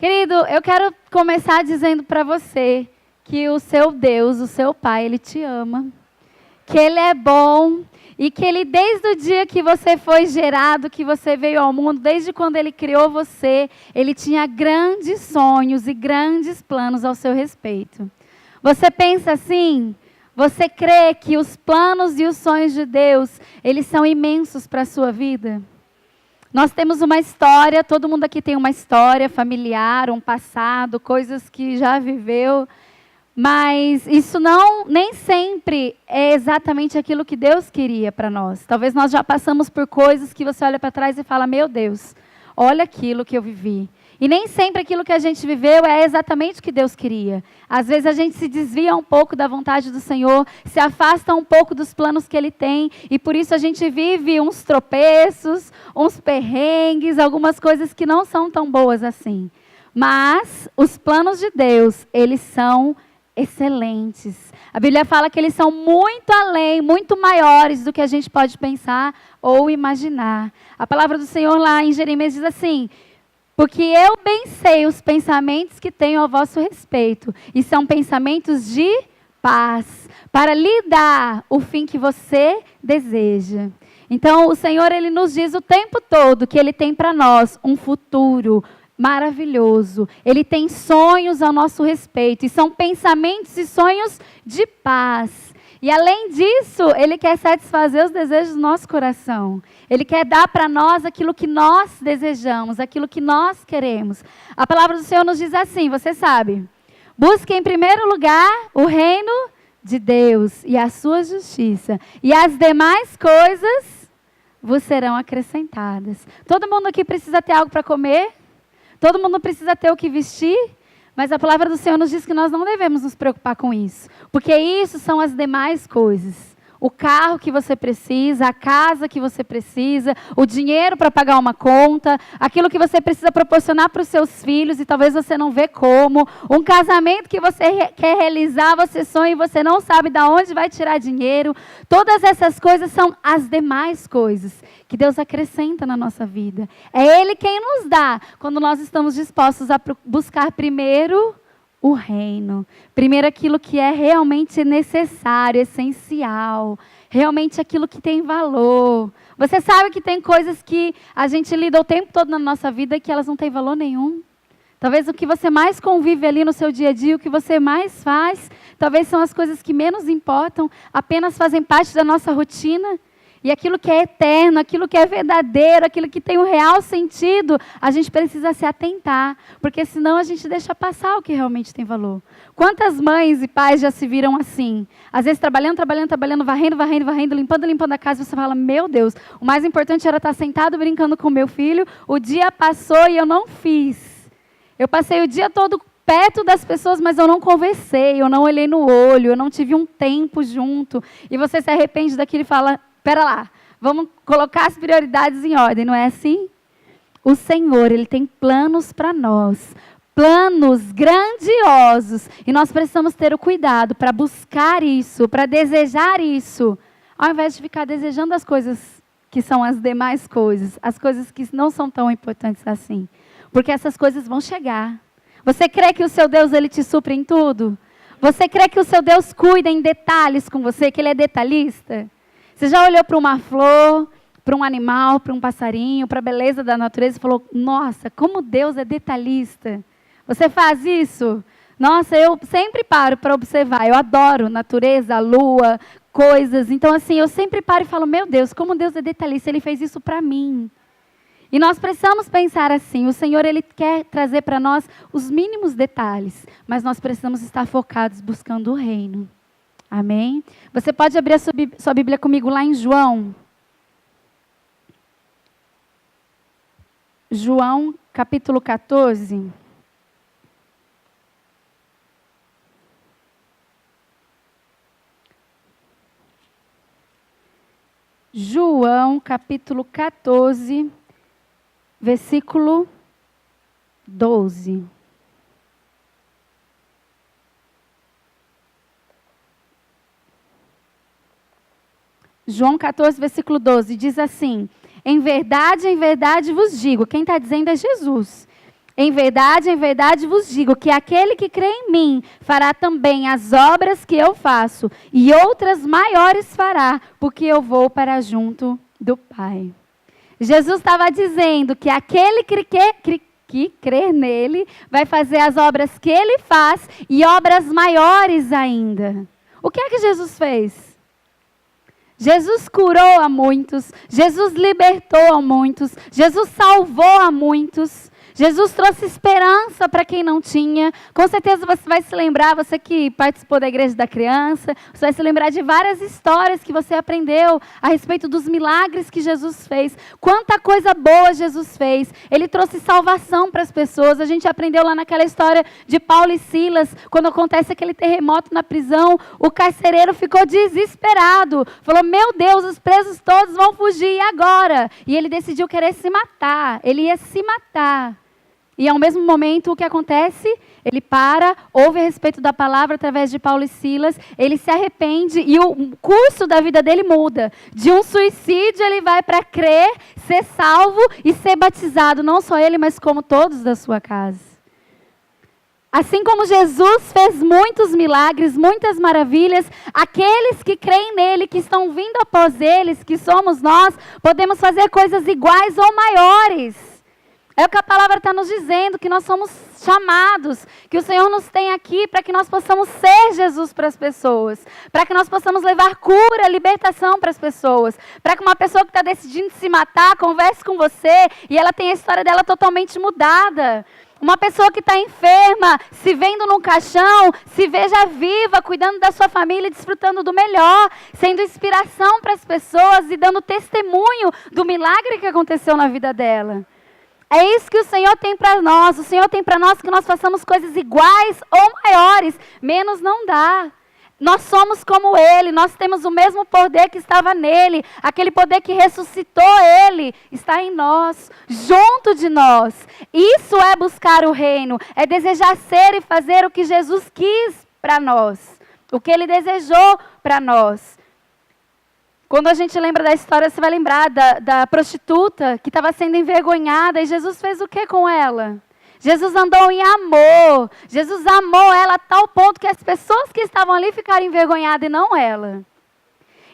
Querido, eu quero começar dizendo para você que o seu Deus, o seu Pai, Ele te ama, que Ele é bom e que Ele, desde o dia que você foi gerado, que você veio ao mundo, desde quando Ele criou você, Ele tinha grandes sonhos e grandes planos ao seu respeito. Você pensa assim? Você crê que os planos e os sonhos de Deus, eles são imensos para a sua vida? Nós temos uma história, todo mundo aqui tem uma história familiar, um passado, coisas que já viveu, mas isso nem sempre é exatamente aquilo que Deus queria para nós. Talvez nós já passamos por coisas que você olha para trás e fala, meu Deus, olha aquilo que eu vivi. E nem sempre aquilo que a gente viveu é exatamente o que Deus queria. Às vezes a gente se desvia um pouco da vontade do Senhor, se afasta um pouco dos planos que Ele tem, e por isso a gente vive uns tropeços, uns perrengues, algumas coisas que não são tão boas assim. Mas os planos de Deus, eles são excelentes. A Bíblia fala que eles são muito além, muito maiores do que a gente pode pensar ou imaginar. A palavra do Senhor lá em Jeremias diz assim: porque eu bem sei os pensamentos que tenho ao vosso respeito, e são pensamentos de paz, para lhe dar o fim que você deseja. Então, o Senhor, Ele nos diz o tempo todo que Ele tem para nós um futuro maravilhoso. Ele tem sonhos ao nosso respeito, e são pensamentos e sonhos de paz. E além disso, Ele quer satisfazer os desejos do nosso coração. Ele quer dar para nós aquilo que nós desejamos, aquilo que nós queremos. A palavra do Senhor nos diz assim, você sabe: busque em primeiro lugar o reino de Deus e a sua justiça, e as demais coisas vos serão acrescentadas. Todo mundo aqui precisa ter algo para comer? Todo mundo precisa ter o que vestir? Mas a palavra do Senhor nos diz que nós não devemos nos preocupar com isso, porque isso são as demais coisas. O carro que você precisa, a casa que você precisa, o dinheiro para pagar uma conta, aquilo que você precisa proporcionar para os seus filhos e talvez você não vê como, um casamento que você quer realizar, você sonha e você não sabe de onde vai tirar dinheiro. Todas essas coisas são as demais coisas que Deus acrescenta na nossa vida. É Ele quem nos dá quando nós estamos dispostos a buscar primeiro o reino. Primeiro aquilo que é realmente necessário, essencial. Realmente aquilo que tem valor. Você sabe que tem coisas que a gente lida o tempo todo na nossa vida que elas não têm valor nenhum? Talvez o que você mais convive ali no seu dia a dia, o que você mais faz, talvez são as coisas que menos importam, apenas fazem parte da nossa rotina. E aquilo que é eterno, aquilo que é verdadeiro, aquilo que tem um real sentido, a gente precisa se atentar, porque senão a gente deixa passar o que realmente tem valor. Quantas mães e pais já se viram assim? Às vezes trabalhando, varrendo, limpando a casa, e você fala, meu Deus, o mais importante era estar sentado brincando com o meu filho, o dia passou e eu não fiz. Eu passei o dia todo perto das pessoas, mas eu não conversei, eu não olhei no olho, eu não tive um tempo junto. E você se arrepende daquilo e fala, espera lá, vamos colocar as prioridades em ordem, não é assim? O Senhor, Ele tem planos para nós, planos grandiosos, e nós precisamos ter o cuidado para buscar isso, para desejar isso, ao invés de ficar desejando as coisas que são as demais coisas, as coisas que não são tão importantes assim, porque essas coisas vão chegar. Você crê que o seu Deus, Ele te supre em tudo? Você crê que o seu Deus cuida em detalhes com você, que Ele é detalhista? Você já olhou para uma flor, para um animal, para um passarinho, para a beleza da natureza e falou, nossa, como Deus é detalhista. Você faz isso? Nossa, eu sempre paro para observar. Eu adoro natureza, lua, coisas. Então, assim, eu sempre paro e falo, meu Deus, como Deus é detalhista, Ele fez isso para mim. E nós precisamos pensar assim, o Senhor, Ele quer trazer para nós os mínimos detalhes, mas nós precisamos estar focados buscando o reino. Amém? Você pode abrir a sua Bíblia comigo lá em João. João, capítulo 14. João, capítulo 14, versículo 12. João 14, versículo 12, diz assim, em verdade vos digo, quem está dizendo é Jesus, Em verdade vos digo que aquele que crê em mim fará também as obras que eu faço, e outras maiores fará, porque eu vou para junto do Pai. Jesus estava dizendo que aquele que crer nele vai fazer as obras que ele faz e obras maiores ainda. O que é que Jesus fez? Jesus curou a muitos, Jesus libertou a muitos, Jesus salvou a muitos. Jesus trouxe esperança para quem não tinha. Com certeza você vai se lembrar, você que participou da igreja da criança, você vai se lembrar de várias histórias que você aprendeu a respeito dos milagres que Jesus fez. Quanta coisa boa Jesus fez. Ele trouxe salvação para as pessoas. A gente aprendeu lá naquela história de Paulo e Silas, quando acontece aquele terremoto na prisão, o carcereiro ficou desesperado. Falou, meu Deus, os presos todos vão fugir, e agora? E ele decidiu querer se matar. Ele ia se matar. E ao mesmo momento, o que acontece? Ele para, ouve a respeito da palavra através de Paulo e Silas, ele se arrepende e o curso da vida dele muda. De um suicídio, ele vai para crer, ser salvo e ser batizado. Não só ele, mas como todos da sua casa. Assim como Jesus fez muitos milagres, muitas maravilhas, aqueles que creem nele, que estão vindo após eles, que somos nós, podemos fazer coisas iguais ou maiores. É o que a palavra está nos dizendo, que nós somos chamados, que o Senhor nos tem aqui para que nós possamos ser Jesus para as pessoas, para que nós possamos levar cura, libertação para as pessoas, para que uma pessoa que está decidindo se matar, converse com você e ela tem a história dela totalmente mudada. Uma pessoa que está enferma, se vendo num caixão, se veja viva, cuidando da sua família, desfrutando do melhor, sendo inspiração para as pessoas e dando testemunho do milagre que aconteceu na vida dela. É isso que o Senhor tem para nós. O Senhor tem para nós que nós façamos coisas iguais ou maiores. Menos não dá. Nós somos como Ele. Nós temos o mesmo poder que estava nele. Aquele poder que ressuscitou Ele está em nós, junto de nós. Isso é buscar o reino. É desejar ser e fazer o que Jesus quis para nós. O que Ele desejou para nós. Quando a gente lembra da história, você vai lembrar da prostituta que estava sendo envergonhada. E Jesus fez o que com ela? Jesus andou em amor. Jesus amou ela a tal ponto que as pessoas que estavam ali ficaram envergonhadas e não ela.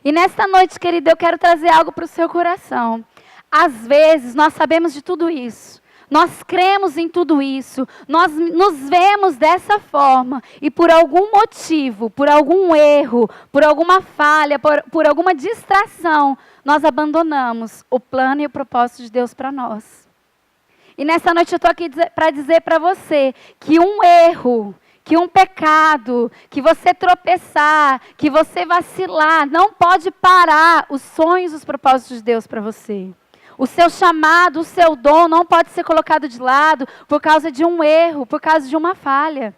E nesta noite, querido, eu quero trazer algo para o seu coração. Às vezes, nós sabemos de tudo isso. Nós cremos em tudo isso, nós nos vemos dessa forma e por algum motivo, por algum erro, por alguma falha, por alguma distração, nós abandonamos o plano e o propósito de Deus para nós. E nessa noite eu estou aqui para dizer para você que um erro, que um pecado, que você tropeçar, que você vacilar, não pode parar os sonhos e os propósitos de Deus para você. O seu chamado, o seu dom não pode ser colocado de lado por causa de um erro, por causa de uma falha.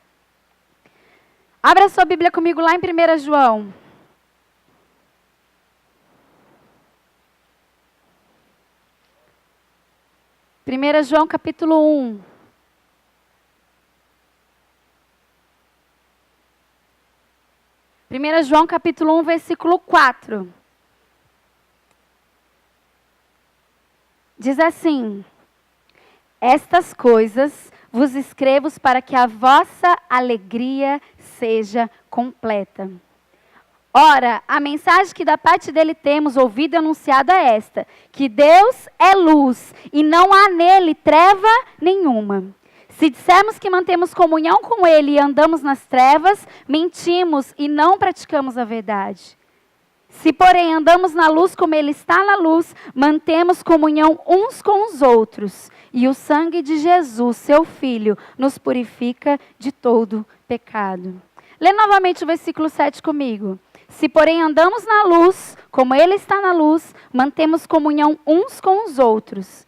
Abra sua Bíblia comigo lá em 1 João. João capítulo 1. João capítulo 1, versículo 4. Diz assim: estas coisas vos escrevo para que a vossa alegria seja completa. Ora, a mensagem que da parte dele temos ouvido e anunciado é esta: que Deus é luz e não há nele treva nenhuma. Se dissermos que mantemos comunhão com ele e andamos nas trevas, mentimos e não praticamos a verdade. Se, porém, andamos na luz como Ele está na luz, mantemos comunhão uns com os outros. E o sangue de Jesus, seu Filho, nos purifica de todo pecado. Lê novamente o versículo 7 comigo. Se, porém, andamos na luz, como Ele está na luz, mantemos comunhão uns com os outros.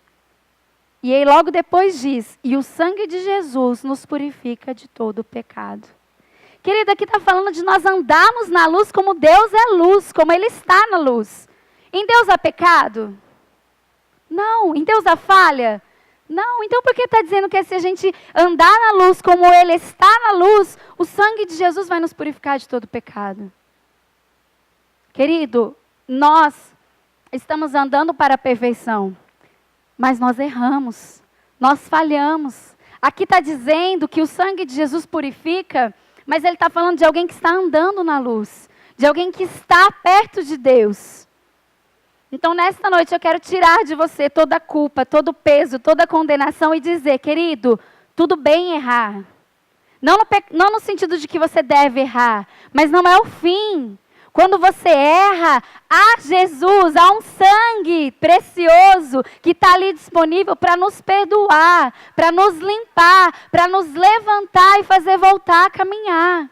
E aí logo depois diz, e o sangue de Jesus nos purifica de todo pecado. Querido, aqui está falando de nós andarmos na luz como Deus é luz, como Ele está na luz. Em Deus há pecado? Não. Em Deus há falha? Não. Então por que está dizendo que se a gente andar na luz como Ele está na luz, o sangue de Jesus vai nos purificar de todo pecado? Querido, nós estamos andando para a perfeição, mas nós erramos, nós falhamos. Aqui está dizendo que o sangue de Jesus purifica, mas ele está falando de alguém que está andando na luz, de alguém que está perto de Deus. Então, nesta noite, eu quero tirar de você toda a culpa, todo o peso, toda a condenação e dizer, querido, tudo bem errar. Não no sentido de que você deve errar, mas não é o fim. Quando você erra, há Jesus, há um sangue precioso que está ali disponível para nos perdoar, para nos limpar, para nos levantar e fazer voltar a caminhar.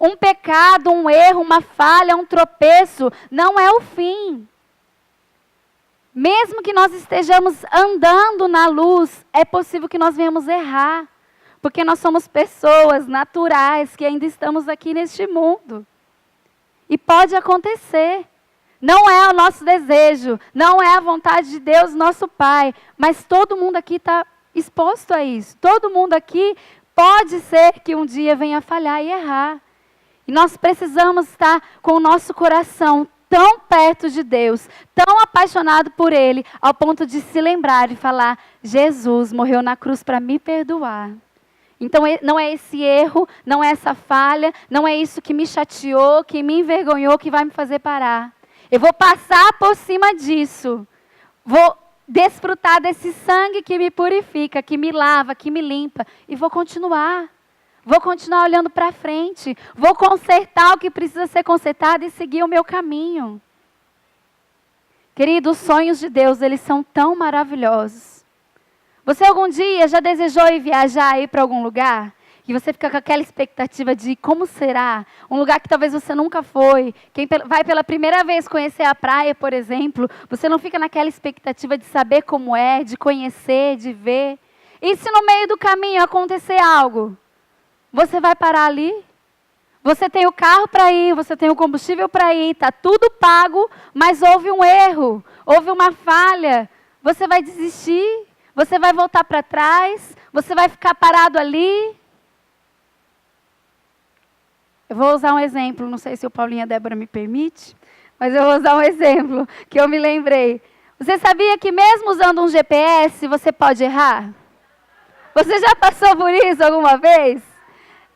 Um pecado, um erro, uma falha, um tropeço, não é o fim. Mesmo que nós estejamos andando na luz, é possível que nós venhamos errar. Porque nós somos pessoas naturais que ainda estamos aqui neste mundo. E pode acontecer. Não é o nosso desejo, não é a vontade de Deus, nosso Pai. Mas todo mundo aqui está exposto a isso. Todo mundo aqui pode ser que um dia venha falhar e errar. E nós precisamos estar com o nosso coração tão perto de Deus, tão apaixonado por Ele, ao ponto de se lembrar e falar, Jesus morreu na cruz para me perdoar. Então não é esse erro, não é essa falha, não é isso que me chateou, que me envergonhou, que vai me fazer parar. Eu vou passar por cima disso. Vou desfrutar desse sangue que me purifica, que me lava, que me limpa. E vou continuar. Vou continuar olhando para frente. Vou consertar o que precisa ser consertado e seguir o meu caminho. Querido, os sonhos de Deus, eles são tão maravilhosos. Você algum dia já desejou ir viajar, ir para algum lugar? E você fica com aquela expectativa de como será? Um lugar que talvez você nunca foi. Quem vai pela primeira vez conhecer a praia, por exemplo, você não fica naquela expectativa de saber como é, de conhecer, de ver. E se no meio do caminho acontecer algo? Você vai parar ali? Você tem o carro para ir, você tem o combustível para ir, está tudo pago, mas houve um erro, houve uma falha. Você vai desistir? Você vai voltar para trás? Você vai ficar parado ali? Eu vou usar um exemplo, não sei se o Paulinho e a Débora me permite, mas eu vou usar um exemplo que eu me lembrei. Você sabia que mesmo usando um GPS, você pode errar? Você já passou por isso alguma vez?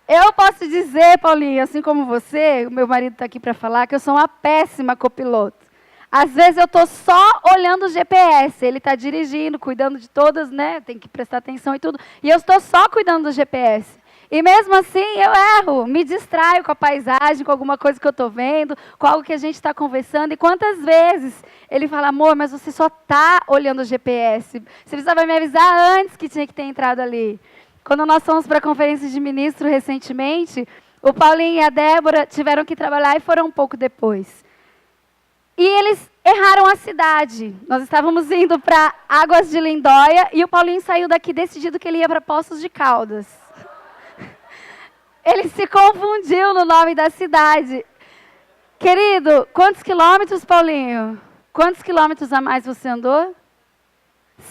Eu posso dizer, Paulinho, assim como você, o meu marido está aqui para falar, que eu sou uma péssima copiloto. Às vezes eu estou só olhando o GPS, ele está dirigindo, cuidando de todas, né? Tem que prestar atenção e tudo. E eu estou só cuidando do GPS. E mesmo assim eu erro, me distraio com a paisagem, com alguma coisa que eu estou vendo, com algo que a gente está conversando. E quantas vezes ele fala, amor, mas você só está olhando o GPS. Você precisava me avisar antes que tinha que ter entrado ali. Quando nós fomos para a conferência de ministro recentemente, o Paulinho e a Débora tiveram que trabalhar e foram um pouco depois. E eles erraram a cidade. Nós estávamos indo para Águas de Lindóia e o Paulinho saiu daqui decidido que ele ia para Poços de Caldas. Ele se confundiu no nome da cidade. Querido, quantos quilômetros, Paulinho? Quantos quilômetros a mais você andou?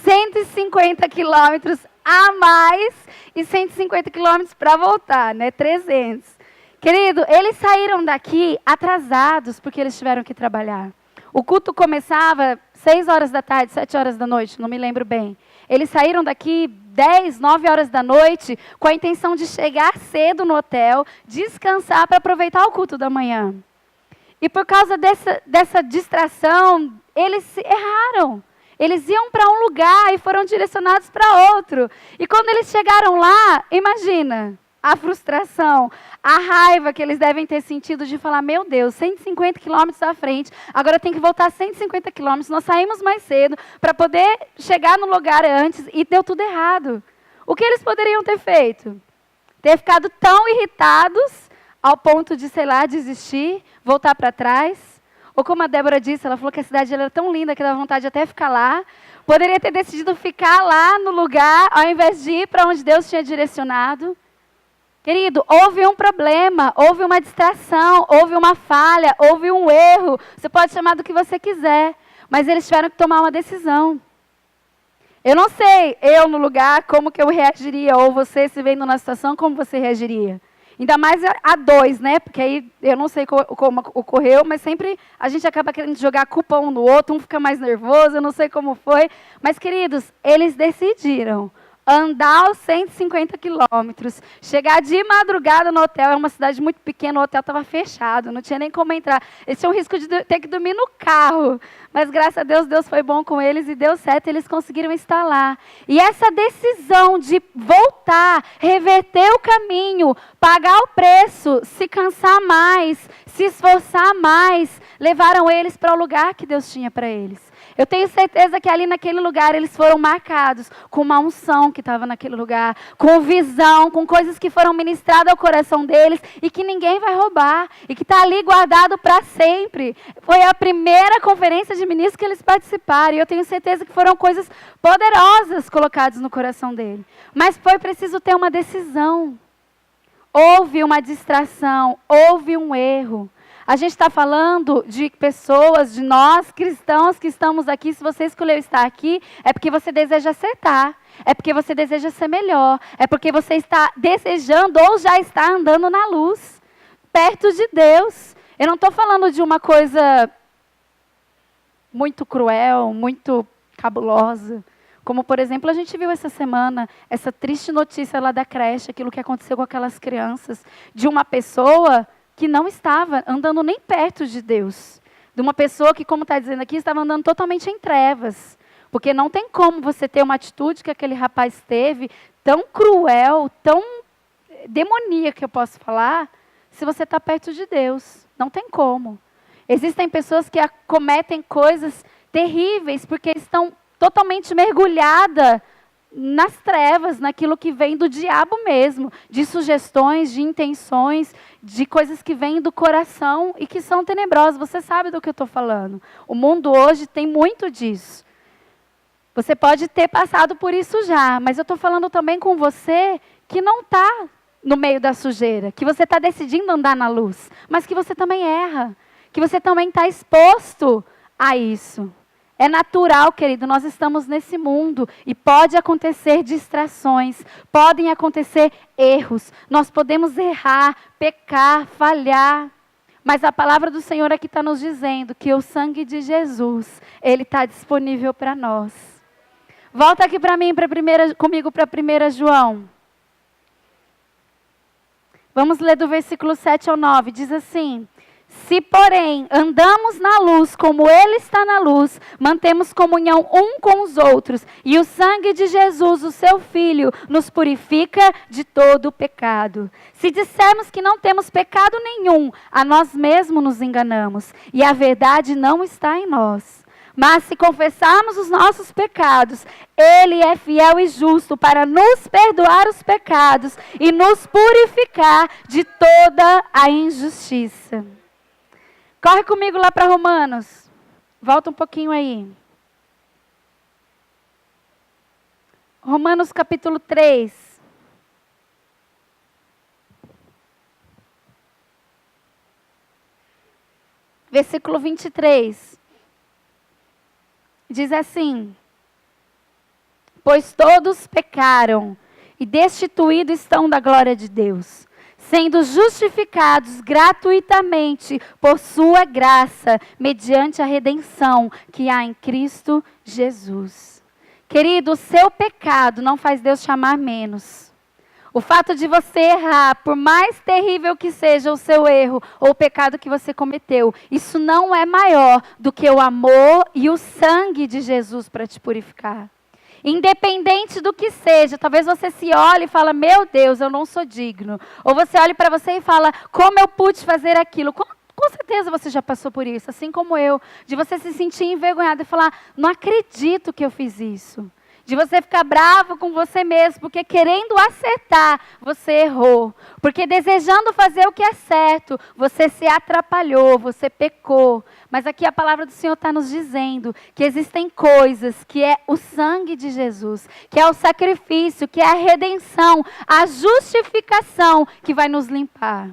150 quilômetros a mais e 150 quilômetros para voltar, né? 300. Querido, eles saíram daqui atrasados porque eles tiveram que trabalhar. O culto começava 6 horas da tarde, 7 horas da noite, não me lembro bem. Eles saíram daqui 10, 9 horas da noite com a intenção de chegar cedo no hotel, descansar para aproveitar o culto da manhã. E por causa dessa distração, eles erraram. Eles iam para um lugar e foram direcionados para outro. E quando eles chegaram lá, imagina a frustração, a raiva que eles devem ter sentido de falar, meu Deus, 150 quilômetros à frente, agora tem que voltar 150 quilômetros, nós saímos mais cedo para poder chegar no lugar antes e deu tudo errado. O que eles poderiam ter feito? Ter ficado tão irritados ao ponto de, sei lá, desistir, voltar para trás? Ou como a Débora disse, ela falou que a cidade era tão linda que dava vontade de até ficar lá. Poderia ter decidido ficar lá no lugar, ao invés de ir para onde Deus tinha direcionado. Querido, houve um problema, houve uma distração, houve uma falha, houve um erro. Você pode chamar do que você quiser, mas eles tiveram que tomar uma decisão. Eu não sei, eu no lugar, como que eu reagiria, ou você se vendo na situação, como você reagiria. Ainda mais a dois, né? Porque aí eu não sei como ocorreu, mas sempre a gente acaba querendo jogar a culpa um no outro, um fica mais nervoso, eu não sei como foi. Mas, queridos, eles decidiram. andar os 150 quilômetros, chegar de madrugada no hotel, é uma cidade muito pequena, o hotel estava fechado, não tinha nem como entrar. Eles tinham risco de ter que dormir no carro, mas graças a Deus, Deus foi bom com eles e deu certo, eles conseguiram instalar. E essa decisão de voltar, reverter o caminho, pagar o preço, se cansar mais, se esforçar mais, levaram eles para o lugar que Deus tinha para eles. Eu tenho certeza que ali naquele lugar eles foram marcados com uma unção que estava naquele lugar, com visão, com coisas que foram ministradas ao coração deles e que ninguém vai roubar e que está ali guardado para sempre. Foi a primeira conferência de ministros que eles participaram e eu tenho certeza que foram coisas poderosas colocadas no coração dele. Mas foi preciso ter uma decisão. Houve uma distração, houve um erro. A gente está falando de pessoas, de nós cristãos que estamos aqui. Se você escolheu estar aqui, é porque você deseja acertar. É porque você deseja ser melhor. É porque você está desejando ou já está andando na luz, perto de Deus. Eu não estou falando de uma coisa muito cruel, muito cabulosa. Como, por exemplo, a gente viu essa semana, essa triste notícia lá da creche, aquilo que aconteceu com aquelas crianças, de uma pessoa que não estava andando nem perto de Deus. De uma pessoa que, como está dizendo aqui, estava andando totalmente em trevas. Porque não tem como você ter uma atitude que aquele rapaz teve, tão cruel, tão demoníaca, eu posso falar, se você está perto de Deus. Não tem como. Existem pessoas que cometem coisas terríveis, porque estão totalmente mergulhadas nas trevas, naquilo que vem do diabo mesmo, de sugestões, de intenções, de coisas que vêm do coração e que são tenebrosas. Você sabe do que eu estou falando. O mundo hoje tem muito disso. Você pode ter passado por isso já, mas eu estou falando também com você que não está no meio da sujeira, que você está decidindo andar na luz, mas que você também erra, que você também está exposto a isso. É natural, querido, nós estamos nesse mundo e pode acontecer distrações, podem acontecer erros, nós podemos errar, pecar, falhar, mas a palavra do Senhor aqui está nos dizendo que o sangue de Jesus, ele está disponível para nós. Volta aqui para mim, comigo para 1 João. Vamos ler do versículo 7 ao 9, diz assim: se, porém, andamos na luz como Ele está na luz, mantemos comunhão um com os outros, e o sangue de Jesus, o seu Filho, nos purifica de todo o pecado. Se dissermos que não temos pecado nenhum, a nós mesmos nos enganamos, e a verdade não está em nós. Mas se confessarmos os nossos pecados, Ele é fiel e justo para nos perdoar os pecados e nos purificar de toda a injustiça. Corre comigo lá para Romanos. Volta um pouquinho aí. Romanos capítulo 3. Versículo 23. Diz assim: pois todos pecaram e destituídos estão da glória de Deus, sendo justificados gratuitamente por sua graça, mediante a redenção que há em Cristo Jesus. Querido, o seu pecado não faz Deus te amar menos. O fato de você errar, por mais terrível que seja o seu erro ou o pecado que você cometeu, isso não é maior do que o amor e o sangue de Jesus para te purificar. Independente do que seja, talvez você se olhe e fala, meu Deus, eu não sou digno. Ou você olhe para você e fala, como eu pude fazer aquilo? Com certeza você já passou por isso, assim como eu. De você se sentir envergonhado e falar, não acredito que eu fiz isso. De você ficar bravo com você mesmo, porque querendo acertar, você errou. Porque desejando fazer o que é certo, você se atrapalhou, você pecou. Mas aqui a palavra do Senhor está nos dizendo que existem coisas que é o sangue de Jesus, que é o sacrifício, que é a redenção, a justificação que vai nos limpar.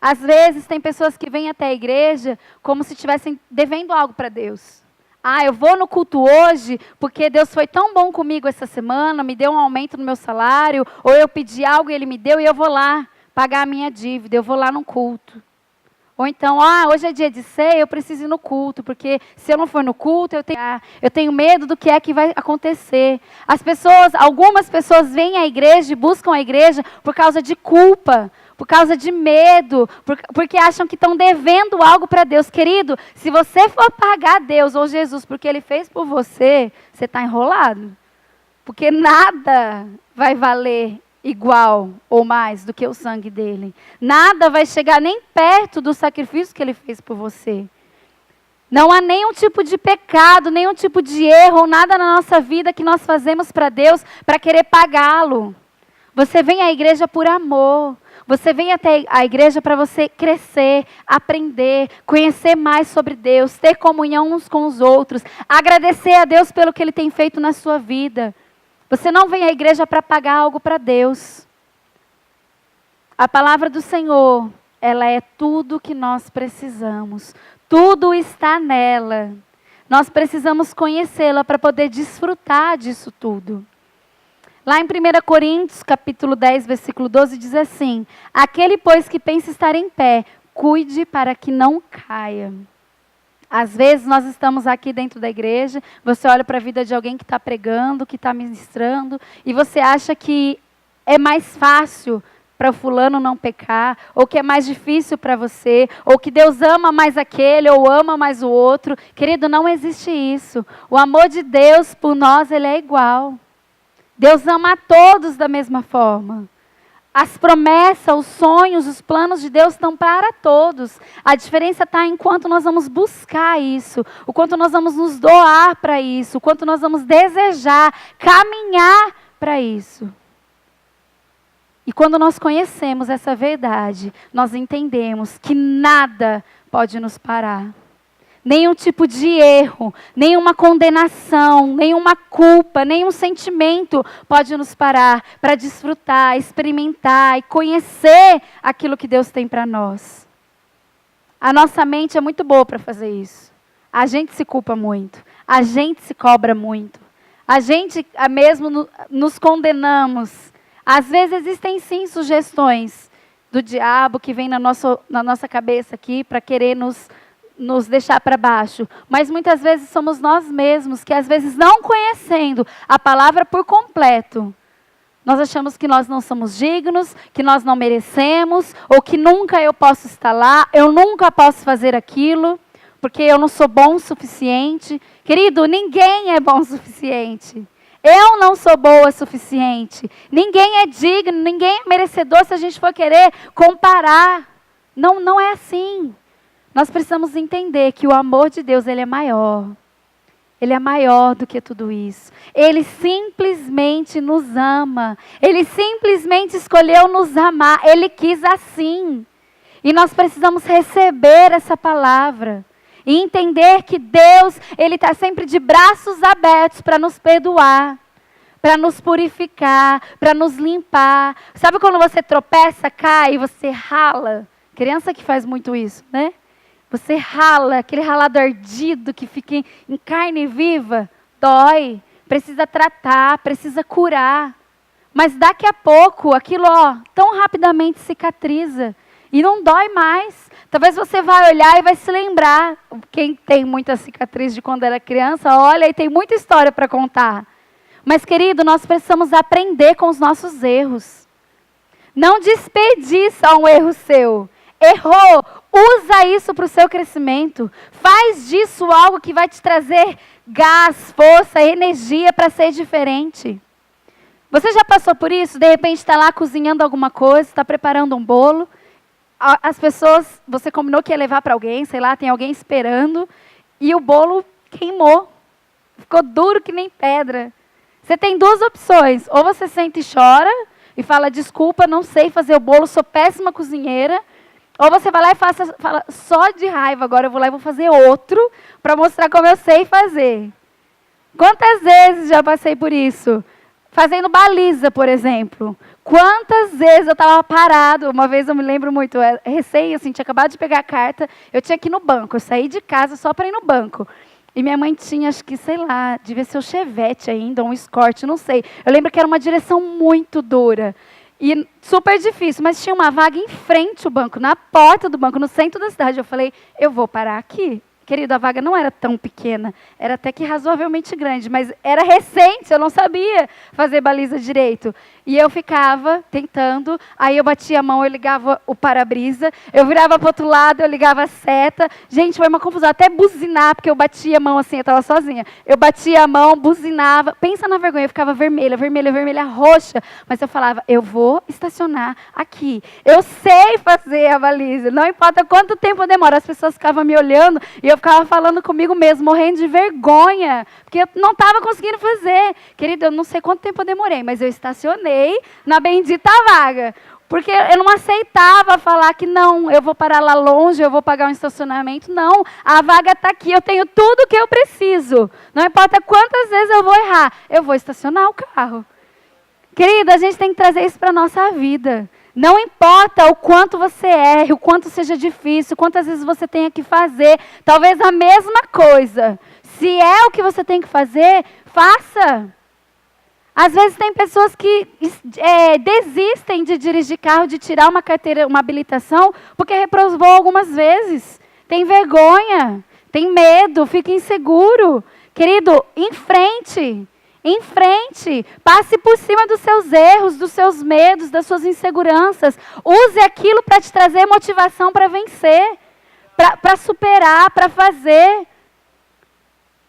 Às vezes tem pessoas que vêm até a igreja como se estivessem devendo algo para Deus. Ah, eu vou no culto hoje porque Deus foi tão bom comigo essa semana, me deu um aumento no meu salário, ou eu pedi algo e Ele me deu e eu vou lá pagar a minha dívida, eu vou lá no culto. Ou então, hoje é dia de ceia, eu preciso ir no culto, porque se eu não for no culto, eu tenho medo do que é que vai acontecer. Algumas pessoas vêm à igreja e buscam a igreja por causa de culpa, por causa de medo, porque acham que estão devendo algo para Deus. Querido, se você for pagar a Deus ou Jesus porque Ele fez por você, você está enrolado. Porque nada vai valer igual ou mais do que o sangue dele. Nada vai chegar nem perto do sacrifício que ele fez por você. Não há nenhum tipo de pecado, nenhum tipo de erro, ou nada na nossa vida que nós fazemos para Deus para querer pagá-lo. Você vem à igreja por amor. Você vem até a igreja para você crescer, aprender, conhecer mais sobre Deus, ter comunhão uns com os outros, agradecer a Deus pelo que Ele tem feito na sua vida. Você não vem à igreja para pagar algo para Deus. A palavra do Senhor, ela é tudo que nós precisamos. Tudo está nela. Nós precisamos conhecê-la para poder desfrutar disso tudo. Lá em 1 Coríntios, capítulo 10, versículo 12, diz assim: aquele, pois, que pensa estar em pé, cuide para que não caia. Às vezes nós estamos aqui dentro da igreja, você olha para a vida de alguém que está pregando, que está ministrando, e você acha que é mais fácil para o fulano não pecar, ou que é mais difícil para você, ou que Deus ama mais aquele, ou ama mais o outro. Querido, não existe isso. O amor de Deus por nós, ele é igual. Deus ama a todos da mesma forma. As promessas, os sonhos, os planos de Deus estão para todos. A diferença está em quanto nós vamos buscar isso, o quanto nós vamos nos doar para isso, o quanto nós vamos desejar, caminhar para isso. E quando nós conhecemos essa verdade, nós entendemos que nada pode nos parar. Nenhum tipo de erro, nenhuma condenação, nenhuma culpa, nenhum sentimento pode nos parar para desfrutar, experimentar e conhecer aquilo que Deus tem para nós. A nossa mente é muito boa para fazer isso. A gente se culpa muito, a gente se cobra muito, a gente mesmo nos condenamos. Às vezes existem sim sugestões do diabo que vem na nossa cabeça aqui para querer nos deixar para baixo, mas muitas vezes somos nós mesmos que às vezes não conhecendo a palavra por completo, nós achamos que nós não somos dignos, que nós não merecemos, ou que nunca eu posso estar lá, eu nunca posso fazer aquilo, porque eu não sou bom o suficiente. Querido, ninguém é bom o suficiente. Eu não sou boa o suficiente. Ninguém é digno, ninguém é merecedor se a gente for querer comparar. Não é assim. Nós precisamos entender que o amor de Deus, ele é maior. Ele é maior do que tudo isso. Ele simplesmente nos ama. Ele simplesmente escolheu nos amar. Ele quis assim. E nós precisamos receber essa palavra. E entender que Deus, Ele está sempre de braços abertos para nos perdoar. Para nos purificar, para nos limpar. Sabe quando você tropeça, cai e você rala? Criança que faz muito isso, né? Você rala, aquele ralado ardido que fica em carne viva, dói, precisa tratar, precisa curar. Mas daqui a pouco, aquilo tão rapidamente cicatriza e não dói mais. Talvez você vai olhar e vai se lembrar. Quem tem muita cicatriz de quando era criança, olha e tem muita história para contar. Mas, querido, nós precisamos aprender com os nossos erros. Não desperdiça um erro seu. Errou, usa isso para o seu crescimento. Faz disso algo que vai te trazer gás, força, energia para ser diferente. Você já passou por isso? De repente está lá cozinhando alguma coisa, está preparando um bolo. As pessoas, você combinou que ia levar para alguém, sei lá, tem alguém esperando. E o bolo queimou. Ficou duro que nem pedra. Você tem duas opções. Ou você senta e chora e fala, desculpa, não sei fazer o bolo, sou péssima cozinheira. Ou você vai lá e fala, só de raiva, agora eu vou lá e vou fazer outro para mostrar como eu sei fazer. Quantas vezes já passei por isso? Fazendo baliza, por exemplo. Quantas vezes eu estava parado, uma vez eu me lembro muito, tinha acabado de pegar a carta, eu tinha que ir no banco, eu saí de casa só para ir no banco. E minha mãe tinha, acho que, sei lá, devia ser o Chevette ainda, um Escort, não sei. Eu lembro que era uma direção muito dura. E super difícil, mas tinha uma vaga em frente ao banco, na porta do banco, no centro da cidade. Eu falei, eu vou parar aqui. Querido, a vaga não era tão pequena, era até que razoavelmente grande, mas era recente, eu não sabia fazer baliza direito. E eu ficava tentando, aí eu batia a mão, eu ligava o para-brisa, eu virava para o outro lado, eu ligava a seta. Gente, foi uma confusão, até buzinar, porque eu batia a mão assim, eu estava sozinha. Eu batia a mão, buzinava, pensa na vergonha, eu ficava vermelha, vermelha, vermelha, roxa. Mas eu falava, eu vou estacionar aqui. Eu sei fazer a baliza, não importa quanto tempo demora. As pessoas ficavam me olhando e eu ficava falando comigo mesmo, morrendo de vergonha, porque eu não estava conseguindo fazer. Querido, eu não sei quanto tempo eu demorei, mas eu estacionei na bendita vaga. Porque eu não aceitava falar que não, eu vou parar lá longe, eu vou pagar um estacionamento. Não, a vaga está aqui, eu tenho tudo o que eu preciso. Não importa quantas vezes eu vou errar, eu vou estacionar o carro. Querida, a gente tem que trazer isso para a nossa vida. Não importa o quanto você erre, o quanto seja difícil, quantas vezes você tenha que fazer, talvez a mesma coisa. Se é o que você tem que fazer, faça. Às vezes tem pessoas que desistem de dirigir carro, de tirar uma carteira, uma habilitação, porque reprovou algumas vezes. Tem vergonha, tem medo, fica inseguro. Querido, em frente. Em frente, passe por cima dos seus erros, dos seus medos, das suas inseguranças. Use aquilo para te trazer motivação para vencer, para superar, para fazer.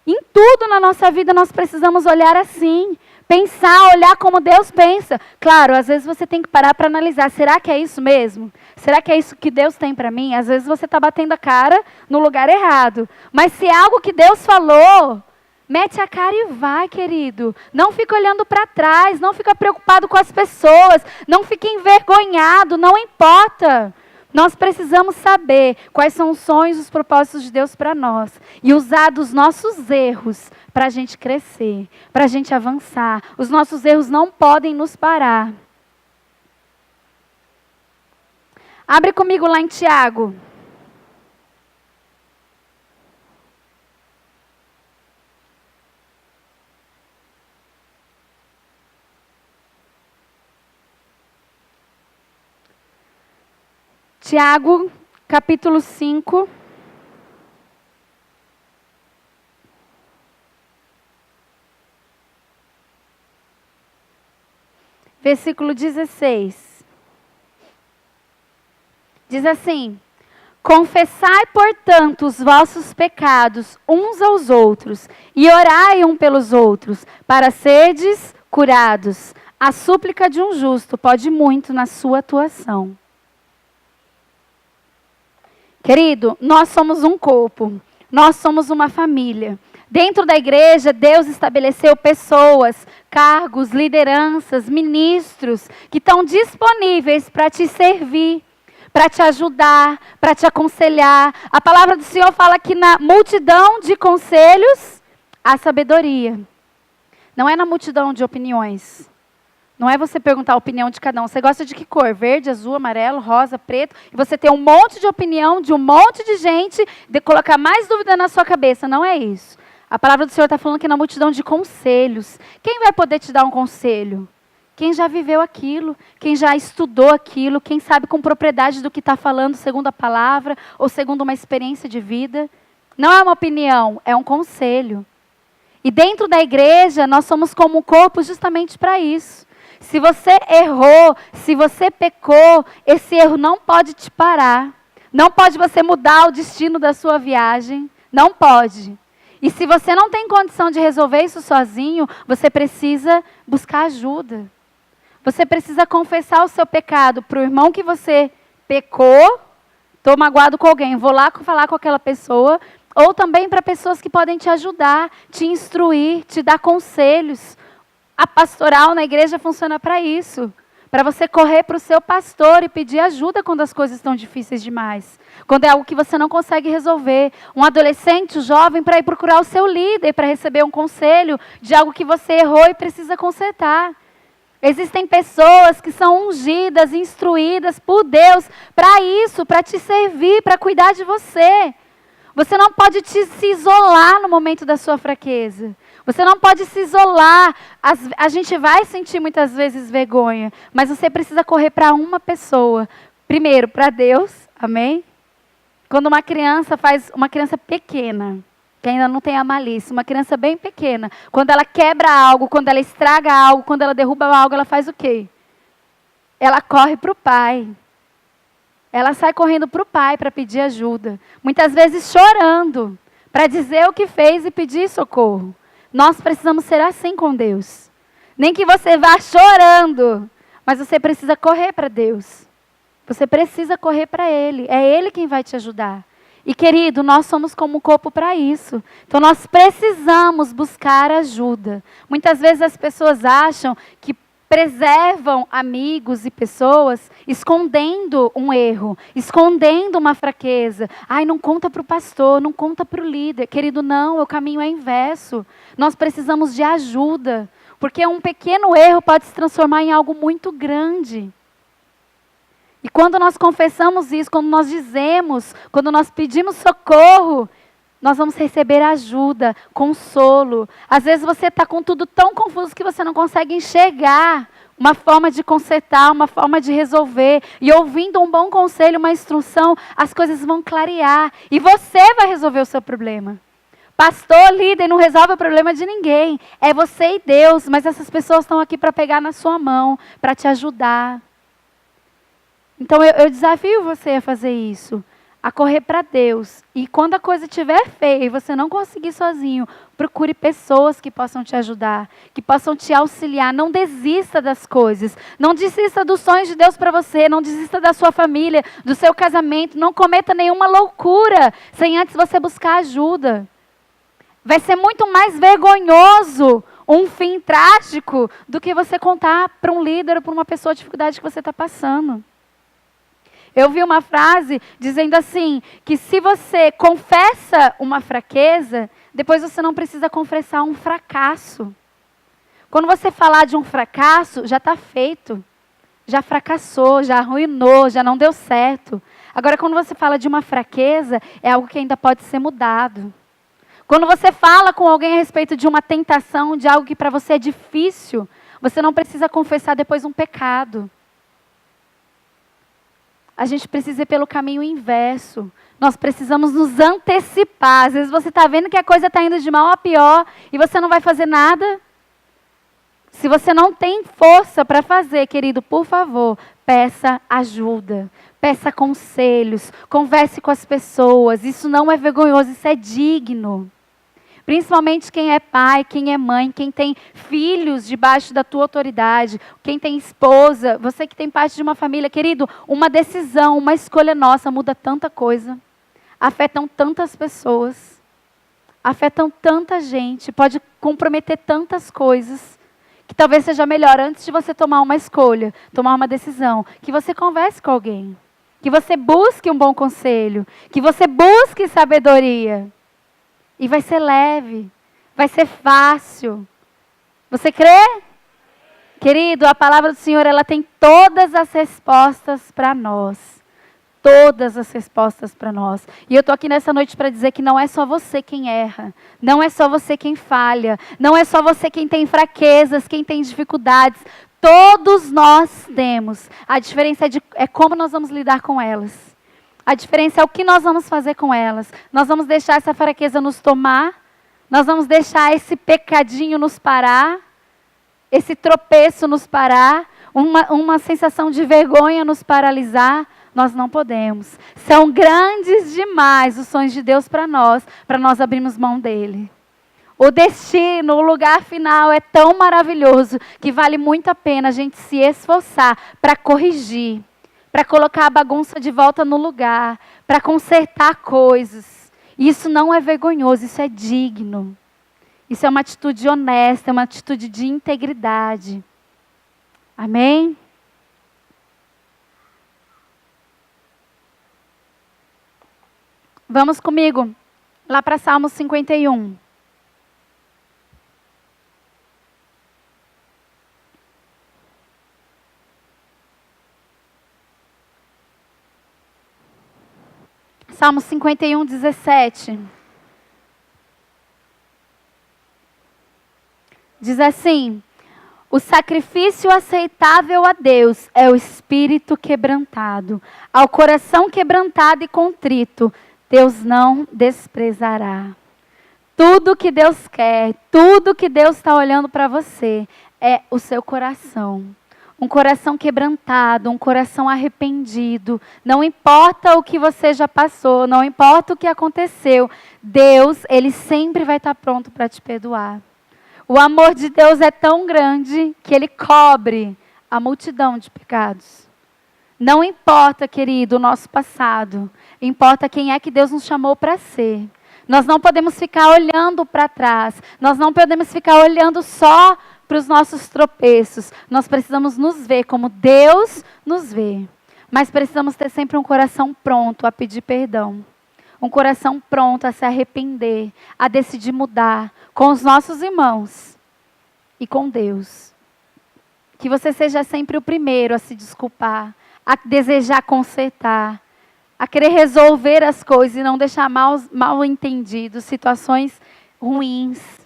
Em tudo na nossa vida nós precisamos olhar assim. Pensar, olhar como Deus pensa. Claro, às vezes você tem que parar para analisar. Será que é isso mesmo? Será que é isso que Deus tem para mim? Às vezes você está batendo a cara no lugar errado. Mas se é algo que Deus falou, mete a cara e vai, querido. Não fica olhando para trás, não fica preocupado com as pessoas, não fica envergonhado, não importa. Nós precisamos saber quais são os sonhos, os propósitos de Deus para nós. E usar dos nossos erros para a gente crescer, para a gente avançar. Os nossos erros não podem nos parar. Abre comigo lá em Tiago. Tiago, capítulo 5. Versículo 16. Diz assim: confessai, portanto, os vossos pecados uns aos outros, e orai um pelos outros, para serdes curados. A súplica de um justo pode muito na sua atuação. Querido, nós somos um corpo, nós somos uma família. Dentro da igreja, Deus estabeleceu pessoas, cargos, lideranças, ministros, que estão disponíveis para te servir, para te ajudar, para te aconselhar. A palavra do Senhor fala que na multidão de conselhos, há sabedoria. Não é na multidão de opiniões. Não é você perguntar a opinião de cada um. Você gosta de que cor? Verde, azul, amarelo, rosa, preto. E você tem um monte de opinião de um monte de gente, de colocar mais dúvida na sua cabeça. Não é isso. A palavra do Senhor está falando que na multidão de conselhos. Quem vai poder te dar um conselho? Quem já viveu aquilo, quem já estudou aquilo, quem sabe com propriedade do que está falando segundo a palavra ou segundo uma experiência de vida. Não é uma opinião, é um conselho. E dentro da igreja, nós somos como um corpo justamente para isso. Se você errou, se você pecou, esse erro não pode te parar. Não pode você mudar o destino da sua viagem. Não pode. E se você não tem condição de resolver isso sozinho, você precisa buscar ajuda. Você precisa confessar o seu pecado para o irmão que você pecou, estou magoado com alguém, vou lá falar com aquela pessoa, ou também para pessoas que podem te ajudar, te instruir, te dar conselhos. A pastoral na igreja funciona para isso. Para você correr para o seu pastor e pedir ajuda quando as coisas estão difíceis demais. Quando é algo que você não consegue resolver. Um adolescente, um jovem, para ir procurar o seu líder, para receber um conselho de algo que você errou e precisa consertar. Existem pessoas que são ungidas, instruídas por Deus para isso, para te servir, para cuidar de você. Você não pode se isolar no momento da sua fraqueza. Você não pode se isolar. A gente vai sentir muitas vezes vergonha, mas você precisa correr para uma pessoa. Primeiro, para Deus, amém? Quando uma criança pequena, que ainda não tem a malícia, uma criança bem pequena, quando ela quebra algo, quando ela estraga algo, quando ela derruba algo, ela faz o quê? Ela corre para o pai. Ela sai correndo para o pai para pedir ajuda. Muitas vezes chorando, para dizer o que fez e pedir socorro. Nós precisamos ser assim com Deus. Nem que você vá chorando, mas você precisa correr para Deus. Você precisa correr para Ele. É Ele quem vai te ajudar. E querido, nós somos como um corpo para isso. Então nós precisamos buscar ajuda. Muitas vezes as pessoas acham que preservam amigos e pessoas escondendo um erro, escondendo uma fraqueza. Ai, não conta para o pastor, não conta para o líder. Querido, não, o caminho é inverso. Nós precisamos de ajuda, porque um pequeno erro pode se transformar em algo muito grande. E quando nós confessamos isso, quando nós dizemos, quando nós pedimos socorro, nós vamos receber ajuda, consolo. Às vezes você está com tudo tão confuso que você não consegue enxergar uma forma de consertar, uma forma de resolver. E ouvindo um bom conselho, uma instrução, as coisas vão clarear. E você vai resolver o seu problema. Pastor, líder, não resolve o problema de ninguém. É você e Deus, mas essas pessoas estão aqui para pegar na sua mão, para te ajudar. Então eu desafio você a fazer isso. A correr para Deus. E quando a coisa estiver feia e você não conseguir sozinho, procure pessoas que possam te ajudar, que possam te auxiliar. Não desista das coisas. Não desista dos sonhos de Deus para você. Não desista da sua família, do seu casamento. Não cometa nenhuma loucura sem antes você buscar ajuda. Vai ser muito mais vergonhoso um fim trágico do que você contar para um líder ou para uma pessoa a dificuldade que você está passando. Eu vi uma frase dizendo assim, que se você confessa uma fraqueza, depois você não precisa confessar um fracasso. Quando você falar de um fracasso, já está feito. Já fracassou, já arruinou, já não deu certo. Agora, quando você fala de uma fraqueza, é algo que ainda pode ser mudado. Quando você fala com alguém a respeito de uma tentação, de algo que para você é difícil, você não precisa confessar depois um pecado. A gente precisa ir pelo caminho inverso. Nós precisamos nos antecipar. Às vezes você está vendo que a coisa está indo de mal a pior e você não vai fazer nada. Se você não tem força para fazer, querido, por favor, peça ajuda. Peça conselhos. Converse com as pessoas. Isso não é vergonhoso, isso é digno. Principalmente quem é pai, quem é mãe, quem tem filhos debaixo da tua autoridade, quem tem esposa, você que tem parte de uma família. Querido, uma decisão, uma escolha nossa muda tanta coisa. Afetam tantas pessoas. Afetam tanta gente. Pode comprometer tantas coisas. Que talvez seja melhor, antes de você tomar uma escolha, tomar uma decisão, que você converse com alguém. Que você busque um bom conselho. Que você busque sabedoria. E vai ser leve, vai ser fácil. Você crê? Querido, a palavra do Senhor, ela tem todas as respostas para nós. Todas as respostas para nós. E eu estou aqui nessa noite para dizer que não é só você quem erra. Não é só você quem falha. Não é só você quem tem fraquezas, quem tem dificuldades. Todos nós temos. A diferença é como nós vamos lidar com elas. A diferença é o que nós vamos fazer com elas. Nós vamos deixar essa fraqueza nos tomar. Nós vamos deixar esse pecadinho nos parar. Esse tropeço nos parar. Uma sensação de vergonha nos paralisar. Nós não podemos. São grandes demais os sonhos de Deus para nós abrirmos mão dele. O destino, o lugar final é tão maravilhoso que vale muito a pena a gente se esforçar para corrigir. Para colocar a bagunça de volta no lugar, para consertar coisas. Isso não é vergonhoso, isso é digno. Isso é uma atitude honesta, é uma atitude de integridade. Amém? Vamos comigo lá para Salmo 51. Salmo 51, 17. Diz assim: o sacrifício aceitável a Deus é o espírito quebrantado. Ao coração quebrantado e contrito, Deus não desprezará. Tudo que Deus quer, tudo que Deus está olhando para você é o seu coração. Um coração quebrantado, um coração arrependido. Não importa o que você já passou, não importa o que aconteceu. Deus, Ele sempre vai estar pronto para te perdoar. O amor de Deus é tão grande que Ele cobre a multidão de pecados. Não importa, querido, o nosso passado. Importa quem é que Deus nos chamou para ser. Nós não podemos ficar olhando para trás. Nós não podemos ficar olhando só para os nossos tropeços. Nós precisamos nos ver como Deus nos vê. Mas precisamos ter sempre um coração pronto a pedir perdão. Um coração pronto a se arrepender, a decidir mudar com os nossos irmãos e com Deus. Que você seja sempre o primeiro a se desculpar, a desejar consertar, a querer resolver as coisas e não deixar mal entendidos, situações ruins.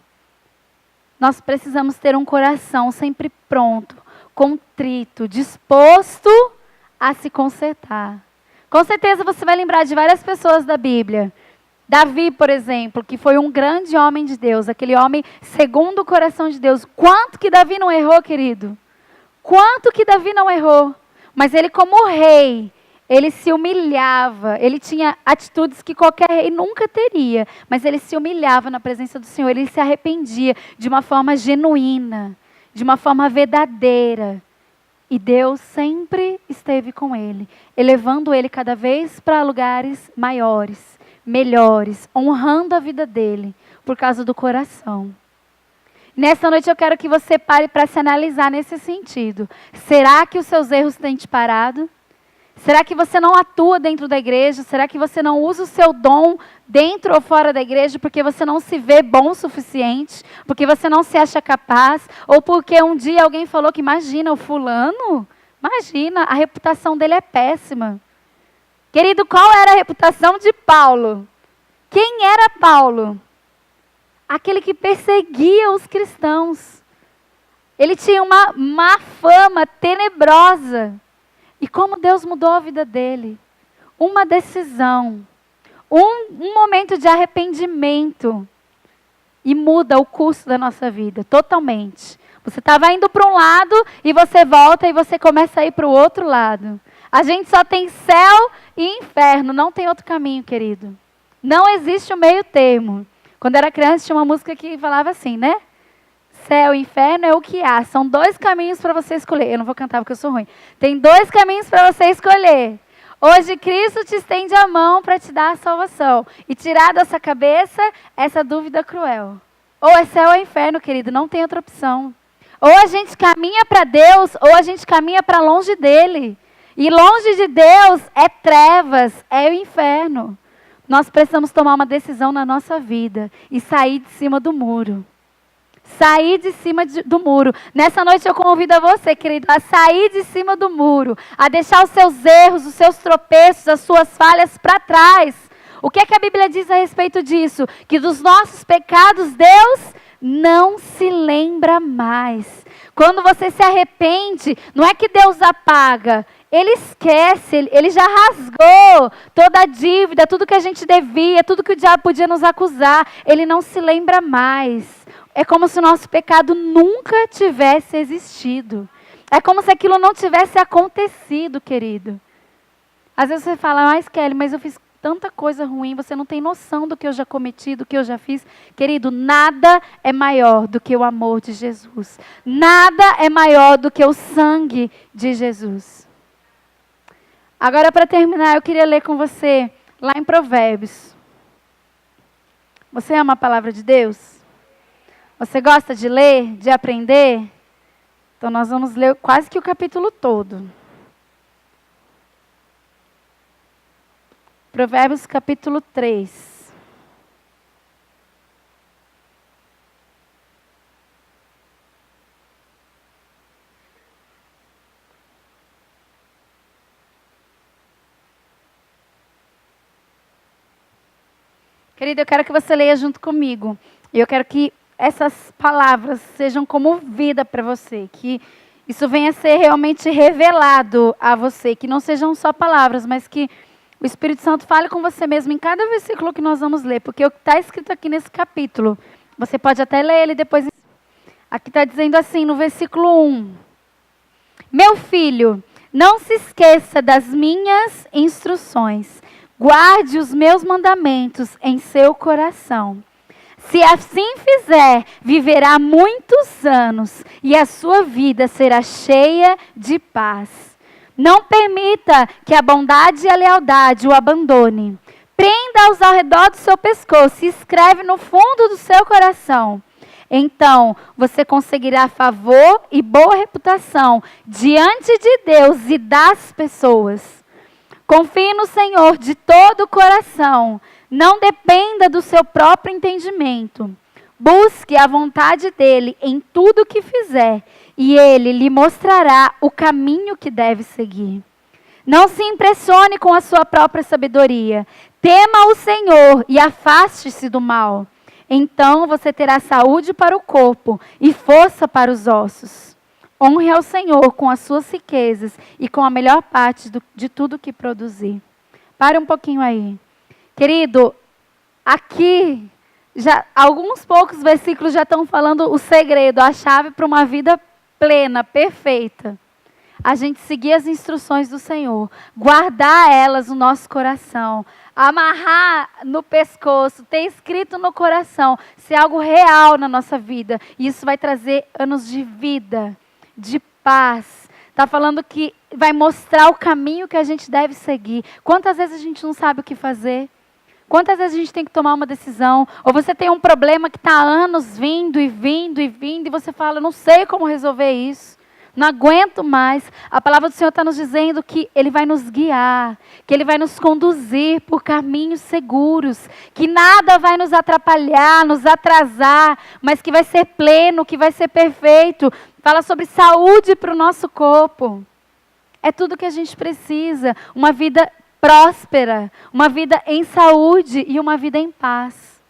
Nós precisamos ter um coração sempre pronto, contrito, disposto a se consertar. Com certeza você vai lembrar de várias pessoas da Bíblia. Davi, por exemplo, que foi um grande homem de Deus, aquele homem segundo o coração de Deus. Quanto que Davi não errou, querido? Quanto que Davi não errou? Mas ele, como rei, ele se humilhava, ele tinha atitudes que qualquer rei nunca teria, mas ele se humilhava na presença do Senhor, ele se arrependia de uma forma genuína, de uma forma verdadeira. E Deus sempre esteve com ele, elevando ele cada vez para lugares maiores, melhores, honrando a vida dele, por causa do coração. Nessa noite eu quero que você pare para se analisar nesse sentido. Será que os seus erros têm te parado? Será que você não atua dentro da igreja? Será que você não usa o seu dom dentro ou fora da igreja porque você não se vê bom o suficiente? Porque você não se acha capaz? Ou porque um dia alguém falou que imagina o fulano? Imagina, a reputação dele é péssima. Querido, qual era a reputação de Paulo? Quem era Paulo? Aquele que perseguia os cristãos. Ele tinha uma má fama tenebrosa. E como Deus mudou a vida dele. Uma decisão. Um momento de arrependimento. E muda o curso da nossa vida, totalmente. Você estava indo para um lado e você volta e você começa a ir para o outro lado. A gente só tem céu e inferno, não tem outro caminho, querido. Não existe o meio termo. Quando era criança tinha uma música que falava assim, né? Céu e inferno é o que há. São dois caminhos para você escolher. Eu não vou cantar porque eu sou ruim. Tem dois caminhos para você escolher. Hoje Cristo te estende a mão para te dar a salvação. E tirar da sua cabeça essa dúvida cruel. Ou é céu ou é inferno, querido. Não tem outra opção. Ou a gente caminha para Deus, ou a gente caminha para longe dele. E longe de Deus é trevas, é o inferno. Nós precisamos tomar uma decisão na nossa vida e sair de cima do muro. Sair de cima do muro. Nessa noite eu convido a você, querido, a sair de cima do muro. A deixar os seus erros, os seus tropeços, as suas falhas para trás. O que é que a Bíblia diz a respeito disso? Que dos nossos pecados Deus não se lembra mais. Quando você se arrepende, não é que Deus apaga. Ele esquece, ele já rasgou toda a dívida, tudo que a gente devia, tudo que o diabo podia nos acusar. Ele não se lembra mais. É como se o nosso pecado nunca tivesse existido. É como se aquilo não tivesse acontecido, querido. Às vezes você fala, mas Kelly, mas eu fiz tanta coisa ruim, você não tem noção do que eu já cometi, do que eu já fiz. Querido, nada é maior do que o amor de Jesus. Nada é maior do que o sangue de Jesus. Agora, para terminar, eu queria ler com você lá em Provérbios. Você ama a palavra de Deus? Você gosta de ler, de aprender? Então nós vamos ler quase que o capítulo todo. Provérbios capítulo 3. Querido, eu quero que você leia junto comigo. E eu quero que essas palavras sejam como vida para você. Que isso venha a ser realmente revelado a você. Que não sejam só palavras, mas que o Espírito Santo fale com você mesmo em cada versículo que nós vamos ler. Porque o que está escrito aqui nesse capítulo, você pode até ler ele depois. Aqui está dizendo assim, no versículo 1. Meu filho, não se esqueça das minhas instruções. Guarde os meus mandamentos em seu coração. Se assim fizer, viverá muitos anos e a sua vida será cheia de paz. Não permita que a bondade e a lealdade o abandone. Prenda-os ao redor do seu pescoço e escreve no fundo do seu coração. Então, você conseguirá favor e boa reputação diante de Deus e das pessoas. Confie no Senhor de todo o coração. Não dependa do seu próprio entendimento. Busque a vontade dele em tudo o que fizer, e ele lhe mostrará o caminho que deve seguir. Não se impressione com a sua própria sabedoria. Tema o Senhor e afaste-se do mal. Então você terá saúde para o corpo e força para os ossos. Honre ao Senhor com as suas riquezas e com a melhor parte de tudo que produzir. Pare um pouquinho aí. Querido, aqui, alguns poucos versículos já estão falando o segredo, a chave para uma vida plena, perfeita. A gente seguir as instruções do Senhor, guardar elas no nosso coração, amarrar no pescoço, ter escrito no coração, ser algo real na nossa vida. E isso vai trazer anos de vida, de paz. Está falando que vai mostrar o caminho que a gente deve seguir. Quantas vezes a gente não sabe o que fazer? Quantas vezes a gente tem que tomar uma decisão? Ou você tem um problema que está há anos vindo e vindo e vindo, e você fala, não sei como resolver isso. Não aguento mais. A palavra do Senhor está nos dizendo que Ele vai nos guiar, que Ele vai nos conduzir por caminhos seguros, que nada vai nos atrapalhar, nos atrasar, mas que vai ser pleno, que vai ser perfeito. Fala sobre saúde para o nosso corpo. É tudo que a gente precisa. Uma vida próspera, uma vida em saúde e uma vida em paz.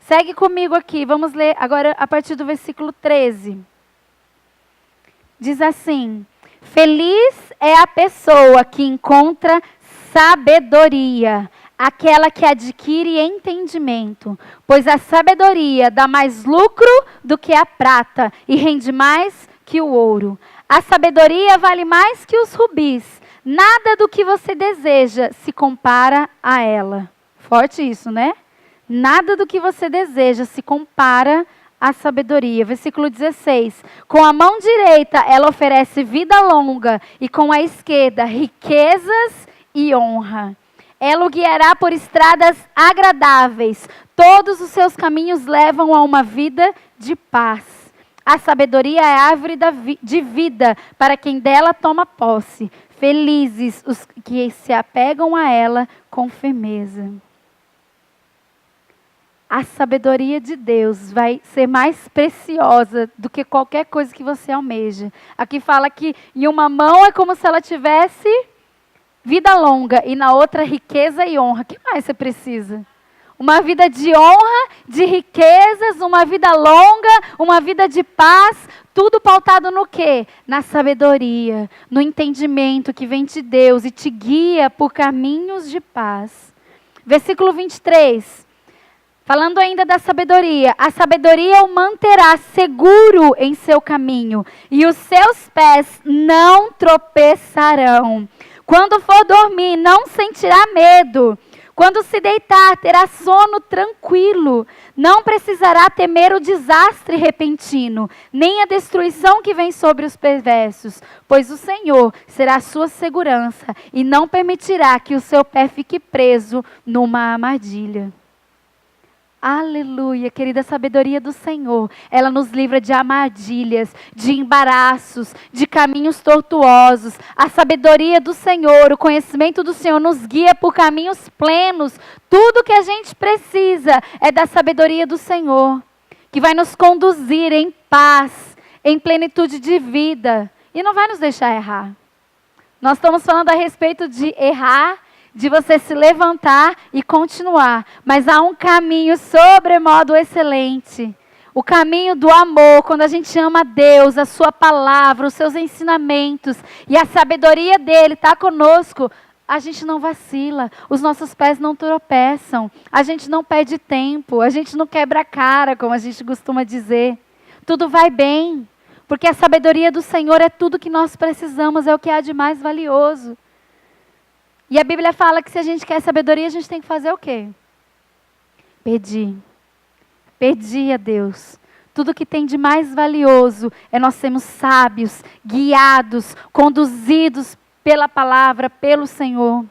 Segue comigo aqui, vamos ler agora a partir do versículo 13. Diz assim: feliz é a pessoa que encontra sabedoria, aquela que adquire entendimento, pois a sabedoria dá mais lucro do que a prata e rende mais que o ouro. A sabedoria vale mais que os rubis. Nada do que você deseja se compara a ela. Forte isso, né? Nada do que você deseja se compara a sabedoria. Versículo 16. Com a mão direita ela oferece vida longa e com a esquerda riquezas e honra. Ela o guiará por estradas agradáveis. Todos os seus caminhos levam a uma vida de paz. A sabedoria é a árvore de vida para quem dela toma posse. Felizes os que se apegam a ela com firmeza. A sabedoria de Deus vai ser mais preciosa do que qualquer coisa que você almeja. Aqui fala que em uma mão é como se ela tivesse vida longa e na outra riqueza e honra. O que mais você precisa? Uma vida de honra, de riquezas, uma vida longa, uma vida de paz, tudo pautado no quê? Na sabedoria, no entendimento que vem de Deus e te guia por caminhos de paz. Versículo 23. Falando ainda da sabedoria, a sabedoria o manterá seguro em seu caminho e os seus pés não tropeçarão. Quando for dormir, não sentirá medo. Quando se deitar, terá sono tranquilo. Não precisará temer o desastre repentino, nem a destruição que vem sobre os perversos, pois o Senhor será a sua segurança e não permitirá que o seu pé fique preso numa armadilha. Aleluia, querida, a sabedoria do Senhor, ela nos livra de armadilhas, de embaraços, de caminhos tortuosos. A sabedoria do Senhor, o conhecimento do Senhor nos guia por caminhos plenos. Tudo que a gente precisa é da sabedoria do Senhor, que vai nos conduzir em paz, em plenitude de vida e não vai nos deixar errar. Nós estamos falando a respeito de errar, de você se levantar e continuar. Mas há um caminho sobremodo excelente. O caminho do amor, quando a gente ama Deus, a sua palavra, os seus ensinamentos e a sabedoria dele está conosco, a gente não vacila, os nossos pés não tropeçam, a gente não perde tempo, a gente não quebra a cara, como a gente costuma dizer. Tudo vai bem, porque a sabedoria do Senhor é tudo que nós precisamos, é o que há de mais valioso. E a Bíblia fala que se a gente quer sabedoria, a gente tem que fazer o quê? Pedir. Pedir a Deus. Tudo que tem de mais valioso é nós sermos sábios, guiados, conduzidos pela palavra, pelo Senhor.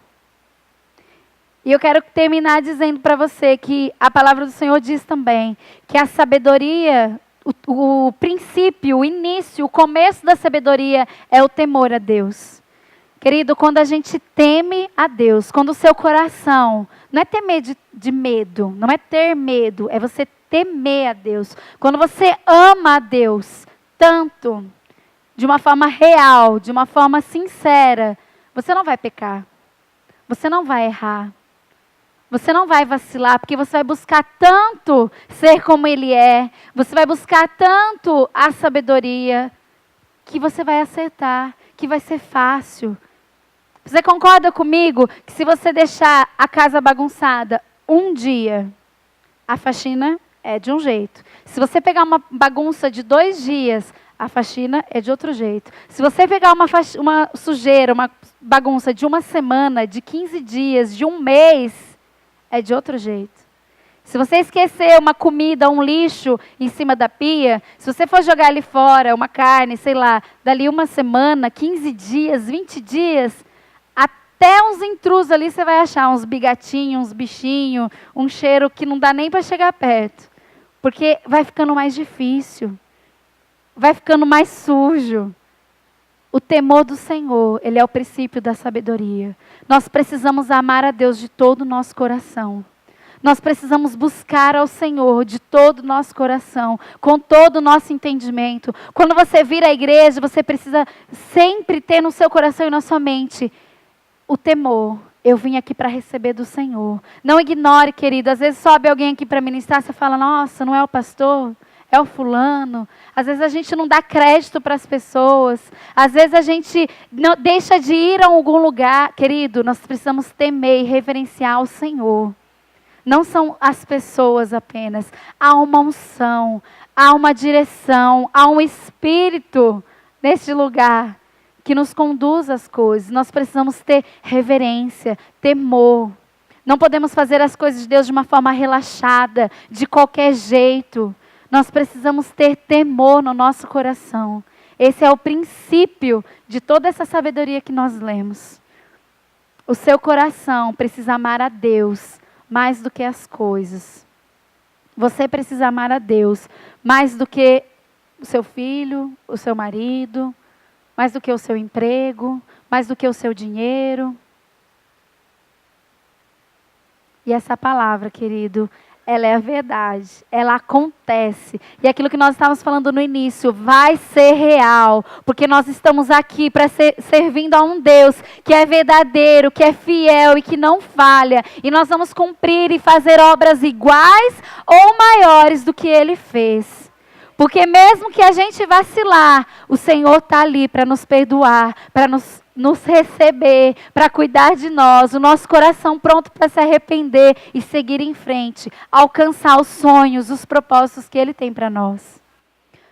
E eu quero terminar dizendo para você que a palavra do Senhor diz também que a sabedoria, o princípio, o início, o começo da sabedoria é o temor a Deus. Querido, quando a gente teme a Deus, quando o seu coração, não é temer de medo, não é ter medo, é você temer a Deus. Quando você ama a Deus tanto, de uma forma real, de uma forma sincera, você não vai pecar, você não vai errar, você não vai vacilar, porque você vai buscar tanto ser como Ele é, você vai buscar tanto a sabedoria, que você vai acertar, que vai ser fácil. Você concorda comigo que se você deixar a casa bagunçada um dia, a faxina é de um jeito. Se você pegar uma bagunça de 2 dias, a faxina é de outro jeito. Se você pegar uma sujeira, uma bagunça de 1 semana, de 15 dias, de 1 mês, é de outro jeito. Se você esquecer uma comida, um lixo em cima da pia, se você for jogar ali fora, uma carne, sei lá, dali 1 semana, 15 dias, 20 dias, até uns intrusos ali você vai achar, uns bigatinhos, uns bichinhos, um cheiro que não dá nem para chegar perto. Porque vai ficando mais difícil, vai ficando mais sujo. O temor do Senhor, ele é o princípio da sabedoria. Nós precisamos amar a Deus de todo o nosso coração. Nós precisamos buscar ao Senhor de todo o nosso coração, com todo o nosso entendimento. Quando você vir à igreja, você precisa sempre ter no seu coração e na sua mente o temor. Eu vim aqui para receber do Senhor. Não ignore, querido. Às vezes sobe alguém aqui para ministrar, você fala, nossa, não é o pastor? É o fulano. Às vezes a gente não dá crédito para as pessoas. Às vezes a gente não deixa de ir a algum lugar. Querido, nós precisamos temer e reverenciar o Senhor. Não são as pessoas apenas. Há uma unção, há uma direção, há um espírito neste lugar que nos conduz às coisas. Nós precisamos ter reverência, temor. Não podemos fazer as coisas de Deus de uma forma relaxada, de qualquer jeito. Nós precisamos ter temor no nosso coração. Esse é o princípio de toda essa sabedoria que nós lemos. O seu coração precisa amar a Deus mais do que as coisas. Você precisa amar a Deus mais do que o seu filho, o seu marido, mais do que o seu emprego, mais do que o seu dinheiro. E essa palavra, querido, ela é a verdade, ela acontece. E aquilo que nós estávamos falando no início, vai ser real. Porque nós estamos aqui para servindo a um Deus que é verdadeiro, que é fiel e que não falha. E nós vamos cumprir e fazer obras iguais ou maiores do que Ele fez. Porque mesmo que a gente vacilar, o Senhor está ali para nos perdoar, para nos receber, para cuidar de nós, o nosso coração pronto para se arrepender e seguir em frente, alcançar os sonhos, os propósitos que Ele tem para nós.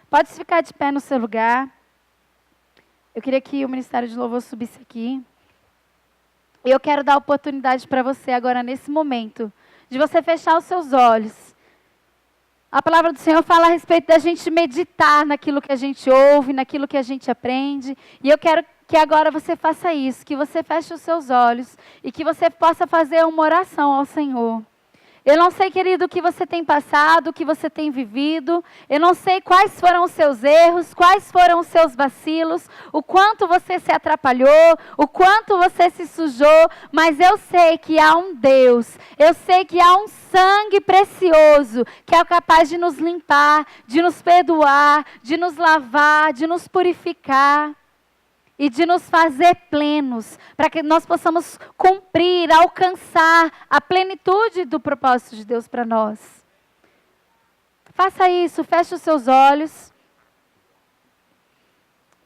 Pode ficar de pé no seu lugar. Eu queria que o Ministério de Louvor subisse aqui. E eu quero dar a oportunidade para você agora, nesse momento, de você fechar os seus olhos. A palavra do Senhor fala a respeito da gente meditar naquilo que a gente ouve, naquilo que a gente aprende. E eu quero que agora você faça isso, que você feche os seus olhos e que você possa fazer uma oração ao Senhor. Eu não sei, querido, o que você tem passado, o que você tem vivido. Eu não sei quais foram os seus erros, quais foram os seus vacilos, o quanto você se atrapalhou, o quanto você se sujou. Mas eu sei que há um Deus, eu sei que há um sangue precioso que é capaz de nos limpar, de nos perdoar, de nos lavar, de nos purificar. e de nos fazer plenos, para que nós possamos cumprir, alcançar a plenitude do propósito de Deus para nós. Faça isso, feche os seus olhos.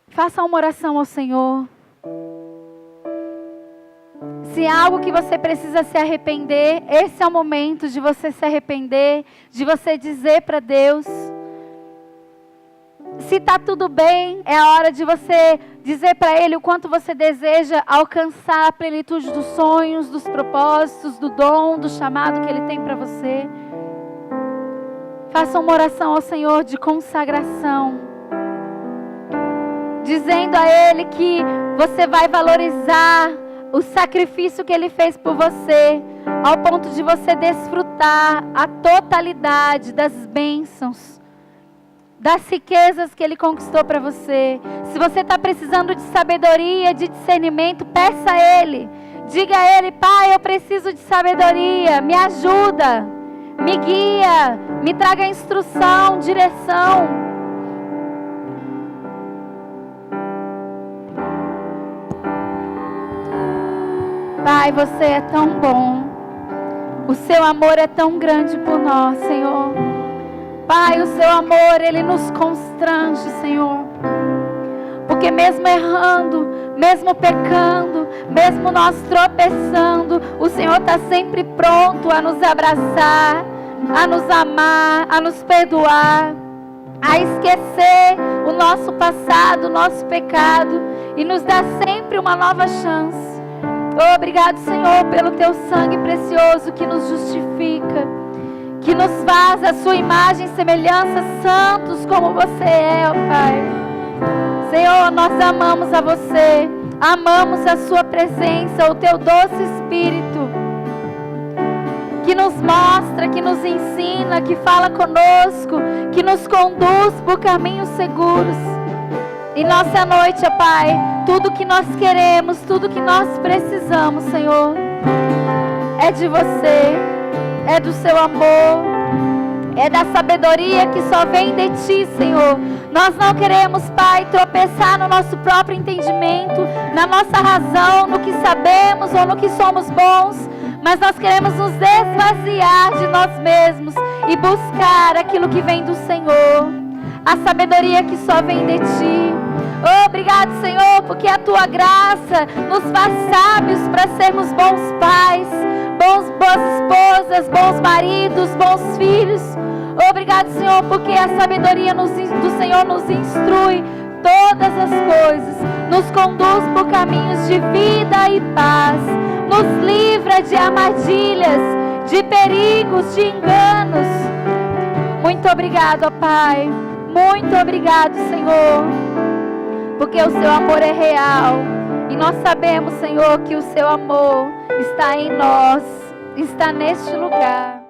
Faça uma oração ao Senhor. Se há algo que você precisa se arrepender, esse é o momento de você se arrepender, de você dizer para Deus. Se está tudo bem, é a hora de você dizer para Ele o quanto você deseja alcançar a plenitude dos sonhos, dos propósitos, do dom, do chamado que Ele tem para você. Faça uma oração ao Senhor de consagração, dizendo a Ele que você vai valorizar o sacrifício que Ele fez por você, ao ponto de você desfrutar a totalidade das bênçãos, das riquezas que Ele conquistou para você. Se você está precisando de sabedoria, de discernimento, peça a Ele. Diga a Ele: Pai, eu preciso de sabedoria, me ajuda, me guia, me traga instrução, direção. Pai, você é tão bom. O seu amor é tão grande por nós, Senhor. Pai, o seu amor, Ele nos constrange, Senhor. Porque mesmo errando, mesmo pecando, mesmo nós tropeçando, o Senhor está sempre pronto a nos abraçar, a nos amar, a nos perdoar, a esquecer o nosso passado, o nosso pecado e nos dar sempre uma nova chance. Obrigado, Senhor, pelo teu sangue precioso que nos justifica, que nos faz a sua imagem e semelhança, santos como você é, ó Pai. Senhor, nós amamos a você, amamos a sua presença, o teu doce Espírito, que nos mostra, que nos ensina, que fala conosco, que nos conduz por caminhos seguros. E nessa noite, ó Pai, tudo que nós queremos, tudo que nós precisamos, Senhor, é de você, é do seu amor, é da sabedoria que só vem de Ti, Senhor. Nós não queremos, Pai, tropeçar no nosso próprio entendimento, na nossa razão, no que sabemos ou no que somos bons, mas nós queremos nos esvaziar de nós mesmos e buscar aquilo que vem do Senhor, a sabedoria que só vem de Ti. Obrigado, Senhor, porque a Tua graça nos faz sábios para sermos bons pais, boas esposas, bons maridos, bons filhos. Obrigado, Senhor, porque a sabedoria do Senhor nos instrui todas as coisas, nos conduz por caminhos de vida e paz, nos livra de armadilhas, de perigos, de enganos. Muito obrigado, ó Pai. Muito obrigado, Senhor, porque o seu amor é real. E nós sabemos, Senhor, que o seu amor está em nós, está neste lugar.